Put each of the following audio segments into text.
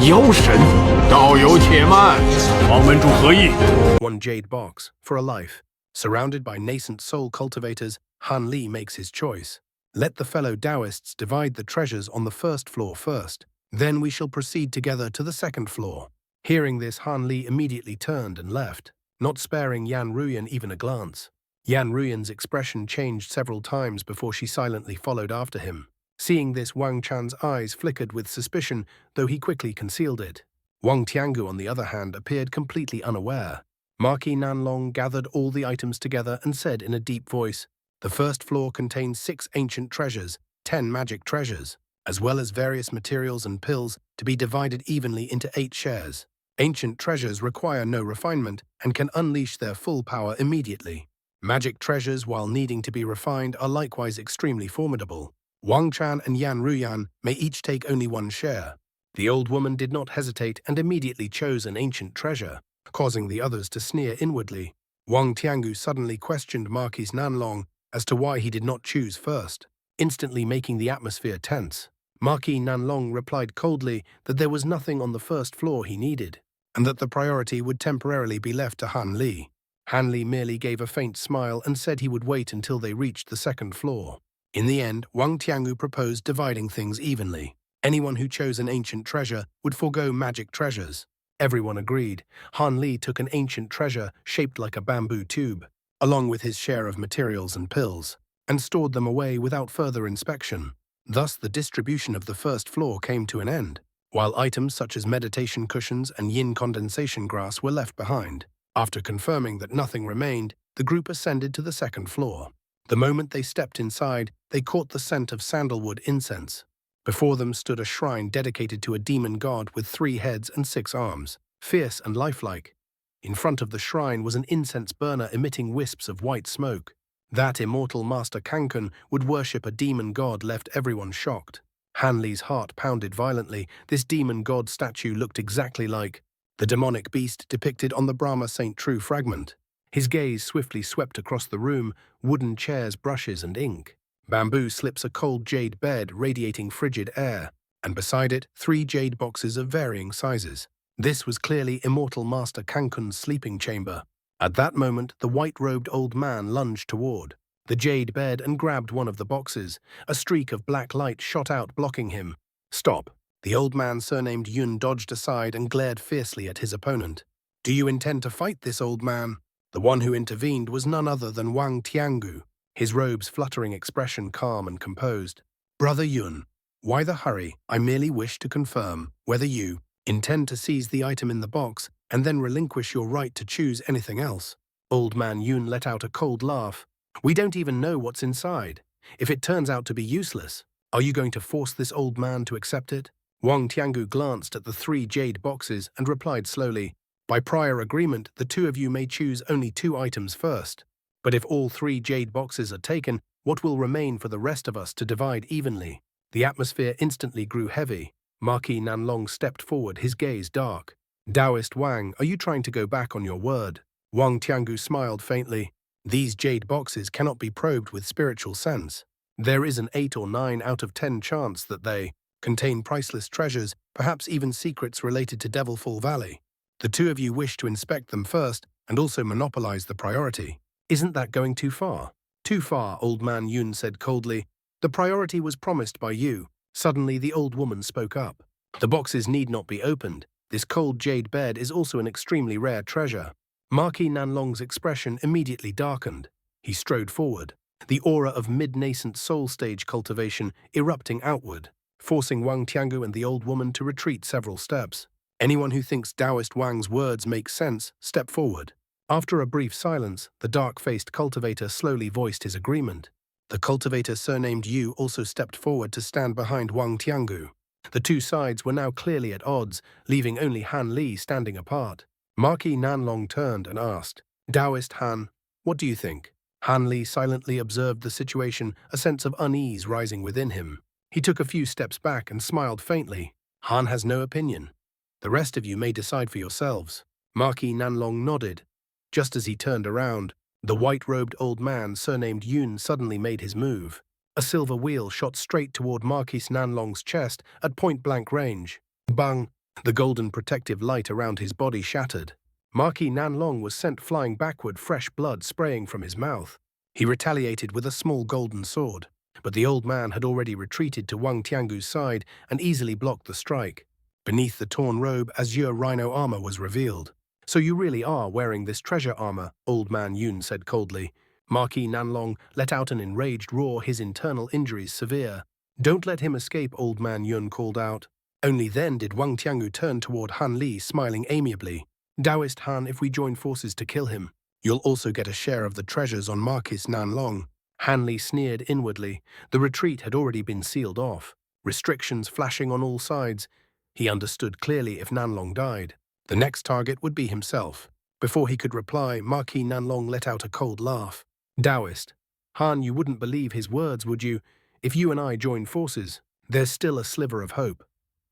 妖神，道友且慢，王门主何意？One Jade Box, for a life. Surrounded by nascent soul cultivators, Han Li makes his choice. Let the fellow Taoists divide the treasures on the first floor first. Then we shall proceed together to the second floor. Hearing this, Han Li immediately turned and left, not sparing Yan Ruyan even a glance. Yan Ruyan's expression changed several times before she silently followed after him. Seeing this, Wang Chan's eyes flickered with suspicion, though he quickly concealed it. Wang Tiangu, on the other hand, appeared completely unaware. Marquis Nanlong gathered all the items together and said in a deep voice, "The first floor contains 6 ancient treasures, 10 magic treasures, as well as various materials and pills to be divided evenly into 8 shares. Ancient treasures require no refinement and can unleash their full power immediately. Magic treasures, while needing to be refined, are likewise extremely formidable. Wang Chan and Yan Ruyan may each take only 1 share." The old woman did not hesitate and immediately chose an ancient treasure, causing the others to sneer inwardly. Wang Tiangu suddenly questioned Marquis Nanlong as to why he did not choose first, instantly making the atmosphere tense. Marquis Nanlong replied coldly that there was nothing on the first floor he needed, and that the priority would temporarily be left to Han Li. Han Li merely gave a faint smile and said he would wait until they reached the second floor. In the end, Wang Tiangu proposed dividing things evenly. Anyone who chose an ancient treasure would forego magic treasures. Everyone agreed. Han Li took an ancient treasure shaped like a bamboo tube, along with his share of materials and pills, and stored them away without further inspection. Thus, the distribution of the first floor came to an end, while items such as meditation cushions and yin condensation grass were left behind. After confirming that nothing remained, the group ascended to the second floor. The moment they stepped inside, they caught the scent of sandalwood incense. Before them stood a shrine dedicated to a demon god with 3 heads and 6 arms, fierce and lifelike. In front of the shrine was an incense burner emitting wisps of white smoke. That immortal Master Kankun would worship a demon god left everyone shocked. Han Li's heart pounded violently. This demon god statue looked exactly like the demonic beast depicted on the Brahma Saint True fragment. His gaze swiftly swept across the room, wooden chairs, brushes, and ink. Bamboo slips a cold jade bed radiating frigid air, and beside it 3 jade boxes of varying sizes. This was clearly Immortal Master Kankun's sleeping chamber. At that moment, the white-robed old man lunged toward the jade bed and grabbed one of the boxes. A streak of black light shot out, blocking him. "Stop!" The old man, surnamed Yun, dodged aside and glared fiercely at his opponent. "Do you intend to fight this old man?" The one who intervened was none other than Wang Tiangu, his robe's fluttering expression calm and composed. "Brother Yun, why the hurry? I merely wish to confirm whether you intend to seize the item in the box and then relinquish your right to choose anything else." Old man Yun let out a cold laugh. "We don't even know what's inside. If it turns out to be useless, are you going to force this old man to accept it?" Wang Tiangu glanced at the 3 jade boxes and replied slowly, "By prior agreement, the 2 of you may choose only 2 items first. But if all 3 jade boxes are taken, what will remain for the rest of us to divide evenly?" The atmosphere instantly grew heavy. Marquis Nanlong stepped forward, his gaze dark. "Taoist Wang, are you trying to go back on your word?" Wang Tiangu smiled faintly. "These jade boxes cannot be probed with spiritual sense. There is an 8 or 9 out of 10 chance that they contain priceless treasures, perhaps even secrets related to Devilfall Valley. The 2 of you wish to inspect them first and also monopolize the priority. Isn't that going too far?" "Too far," old man Yun said coldly. "The priority was promised by you." Suddenly, the old woman spoke up. "The boxes need not be opened. This cold jade bed is also an extremely rare treasure." Marquis Nanlong's expression immediately darkened. He strode forward, the aura of mid-nascent soul stage cultivation erupting outward, forcing Wang Tiangu and the old woman to retreat several steps. Anyone who thinks Taoist Wang's words make sense, step forward. After a brief silence, the dark-faced cultivator slowly voiced his agreement. The cultivator surnamed Yu also stepped forward to stand behind Wang Tiangu. The 2 sides were now clearly at odds, leaving only Han Li standing apart. Marquis Nanlong turned and asked, "Taoist Han, what do you think?" Han Li silently observed the situation, a sense of unease rising within him. He took a few steps back and smiled faintly. "Han has no opinion. The rest of you may decide for yourselves." Marquis Nanlong nodded. Just as he turned around, the white-robed old man, surnamed Yun, suddenly made his move. A silver wheel shot straight toward Marquis Nanlong's chest at point-blank range. Bang! The golden protective light around his body shattered. Marquis Nanlong was sent flying backward, fresh blood spraying from his mouth. He retaliated with a small golden sword, but the old man had already retreated to Wang Tiangu's side and easily blocked the strike. Beneath the torn robe, azure rhino armor was revealed. "So you really are wearing this treasure armor," Old Man Yun said coldly. Marquis Nanlong let out an enraged roar, his internal injuries severe. "Don't let him escape," Old Man Yun called out. Only then did Wang Tiangu turn toward Han Li, smiling amiably. "Taoist Han, if we join forces to kill him, you'll also get a share of the treasures on Marquis Nanlong." Han Li sneered inwardly. The retreat had already been sealed off, restrictions flashing on all sides. He understood clearly if Nanlong died, the next target would be himself. Before he could reply, Marquis Nanlong let out a cold laugh. "Taoist, Han, you wouldn't believe his words, would you? If you and I join forces, there's still a sliver of hope.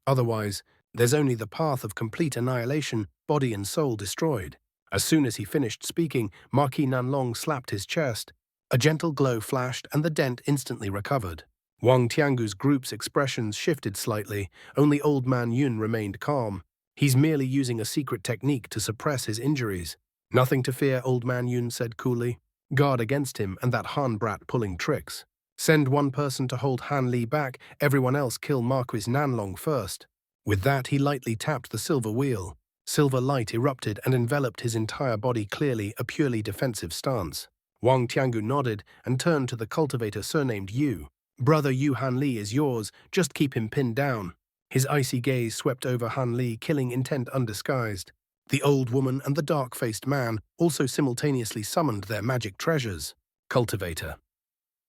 Otherwise, there's only the path of complete annihilation, body and soul destroyed." As soon as he finished speaking, Marquis Nanlong slapped his chest. A gentle glow flashed and the dent instantly recovered. Wang Tiangu's group's expressions shifted slightly. Only Old Man Yun remained calm. "He's merely using a secret technique to suppress his injuries." "Nothing to fear," Old Man Yun said coolly. "Guard against him and that Han brat pulling tricks. Send one person to hold Han Li back, everyone else kill Marquis Nanlong first." With that, he lightly tapped the silver wheel. Silver light erupted and enveloped his entire body clearly, a purely defensive stance. Wang Tiangu nodded and turned to the cultivator surnamed Yu. "Brother Yu, Han Li is yours, just keep him pinned down." His icy gaze swept over Han Li, killing intent undisguised. The old woman and the dark-faced man also simultaneously summoned their magic treasures. Cultivator.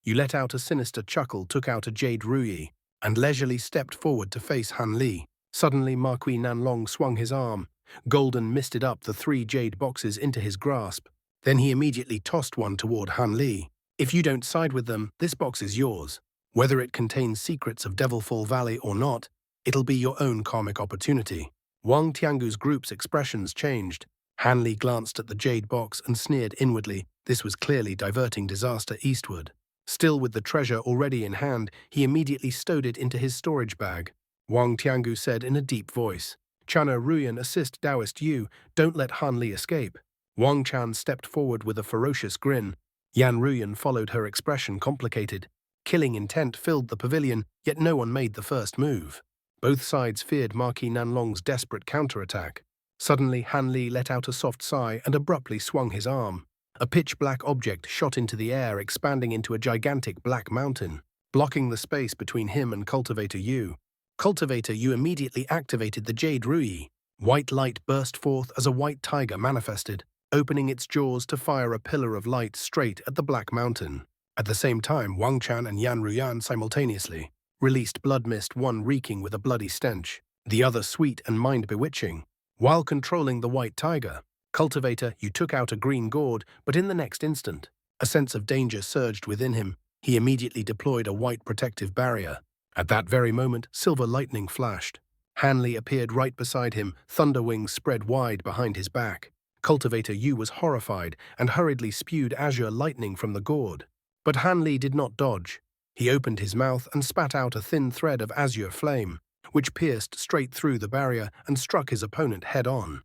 You let out a sinister chuckle, took out a jade ruyi, and leisurely stepped forward to face Han Li. Suddenly, Marquis Nanlong swung his arm. Golden misted up the 3 jade boxes into his grasp. Then he immediately tossed one toward Han Li. "If you don't side with them, this box is yours. Whether it contains secrets of Devilfall Valley or not, it'll be your own karmic opportunity." Wang Tiangu's group's expressions changed. Han Li glanced at the jade box and sneered inwardly. This was clearly diverting disaster eastward. Still with the treasure already in hand, he immediately stowed it into his storage bag. Wang Tiangu said in a deep voice, "Chana Ruyan, assist Taoist Yu, don't let Han Li escape." Wang Chan stepped forward with a ferocious grin. Yan Ruyan followed, her expression complicated. Killing intent filled the pavilion, yet no one made the first move. Both sides feared Marquis Nanlong's desperate counterattack. Suddenly, Han Li let out a soft sigh and abruptly swung his arm. A pitch-black object shot into the air, expanding into a gigantic black mountain, blocking the space between him and Cultivator Yu. Cultivator Yu immediately activated the Jade Ruyi. White light burst forth as a white tiger manifested, opening its jaws to fire a pillar of light straight at the black mountain. At the same time, Wang Chan and Yan Ruyan simultaneously released blood mist, one reeking with a bloody stench, the other sweet and mind-bewitching. While controlling the white tiger, Cultivator Yu took out a green gourd, but in the next instant, a sense of danger surged within him. He immediately deployed a white protective barrier. At that very moment, silver lightning flashed. Han Li appeared right beside him, thunder wings spread wide behind his back. Cultivator Yu was horrified and hurriedly spewed azure lightning from the gourd. But Han Li did not dodge. He opened his mouth and spat out a thin thread of azure flame, which pierced straight through the barrier and struck his opponent head-on.